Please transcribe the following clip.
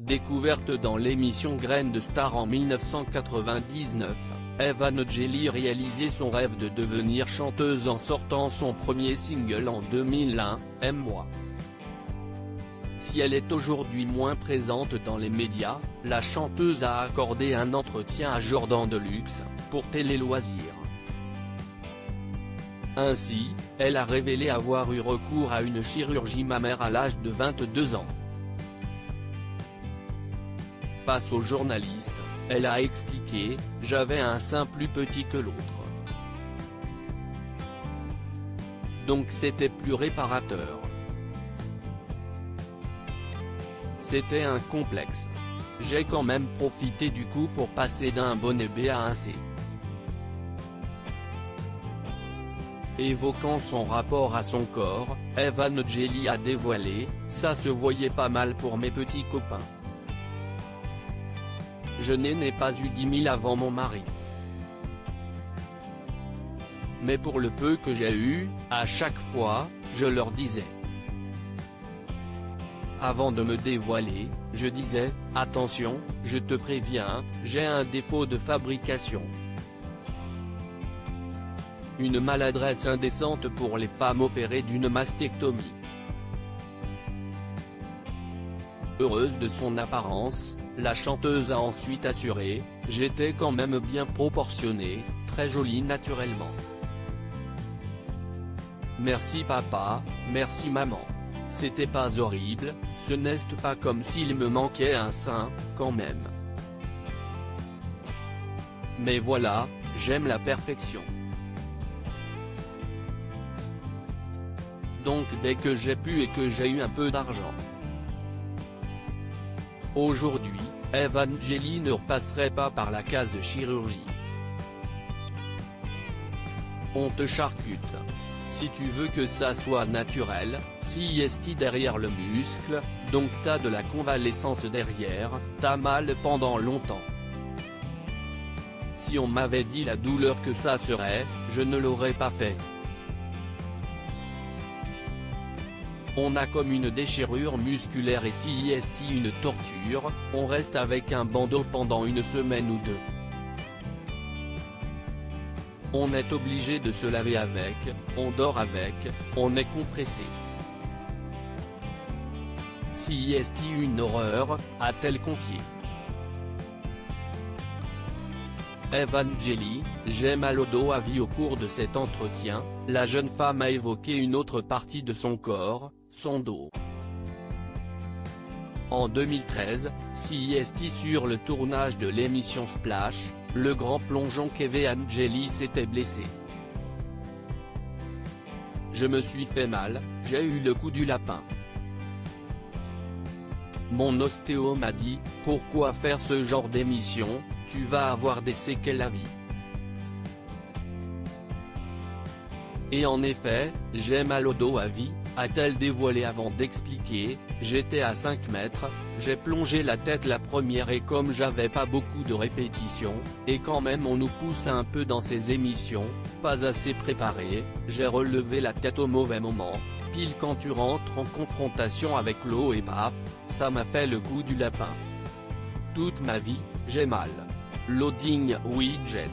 Découverte dans l'émission Graines de Star en 1999, Evangélie réalisait son rêve de devenir chanteuse en sortant son premier single en 2001, Aime-moi. Si elle est aujourd'hui moins présente dans les médias, la chanteuse a accordé un entretien à Jordan Deluxe, pour Télé Loisirs. Ainsi, elle a révélé avoir eu recours à une chirurgie mammaire à l'âge de 22 ans. Face aux journalistes, elle a expliqué « J'avais un sein plus petit que l'autre. Donc c'était plus réparateur. C'était un complexe. J'ai quand même profité du coup pour passer d'un bonnet B à un C. » Évoquant son rapport à son corps, Evangélie a dévoilé « Ça se voyait pas mal pour mes petits copains. Je n'ai pas eu 10 000 avant mon mari. Mais pour le peu que j'ai eu, à chaque fois, je leur disais. Avant de me dévoiler, je disais, attention, je te préviens, j'ai un défaut de fabrication. Une maladresse indécente pour les femmes opérées d'une mastectomie. Heureuse de son apparence, la chanteuse a ensuite assuré « J'étais quand même bien proportionnée, très jolie naturellement. Merci papa, merci maman. C'était pas horrible, ce n'est pas comme s'il me manquait un sein, quand même. Mais voilà, j'aime la perfection. Donc dès que j'ai pu et que j'ai eu un peu d'argent. » Aujourd'hui, Evangélie ne repasserait pas par la case chirurgie. On te charcute. Si tu veux que ça soit naturel, si est derrière le muscle, donc t'as de la convalescence derrière, t'as mal pendant longtemps. Si on m'avait dit la douleur que ça serait, je ne l'aurais pas fait. On a comme une déchirure musculaire et si est une torture, on reste avec un bandeau pendant une semaine ou deux. On est obligé de se laver avec, on dort avec, on est compressé. Si est une horreur, a-t-elle confié. Evangélie, j'ai mal au dos a vie. Au cours de cet entretien, la jeune femme a évoqué une autre partie de son corps, son dos. En 2013, si est sur le tournage de l'émission Splash, le grand plongeon qu'Evangélie s'était blessé. Je me suis fait mal, j'ai eu le coup du lapin. Mon ostéo m'a dit, pourquoi faire ce genre d'émission, tu vas avoir des séquelles à vie. Et en effet, j'ai mal au dos à vie, a-t-elle dévoilé avant d'expliquer, j'étais à 5 mètres, j'ai plongé la tête la première et comme j'avais pas beaucoup de répétitions, et quand même on nous pousse un peu dans ces émissions, pas assez préparé, j'ai relevé la tête au mauvais moment, pile quand tu rentres en confrontation avec l'eau et paf, ça m'a fait le coup du lapin. Toute ma vie, j'ai mal. Loading widget.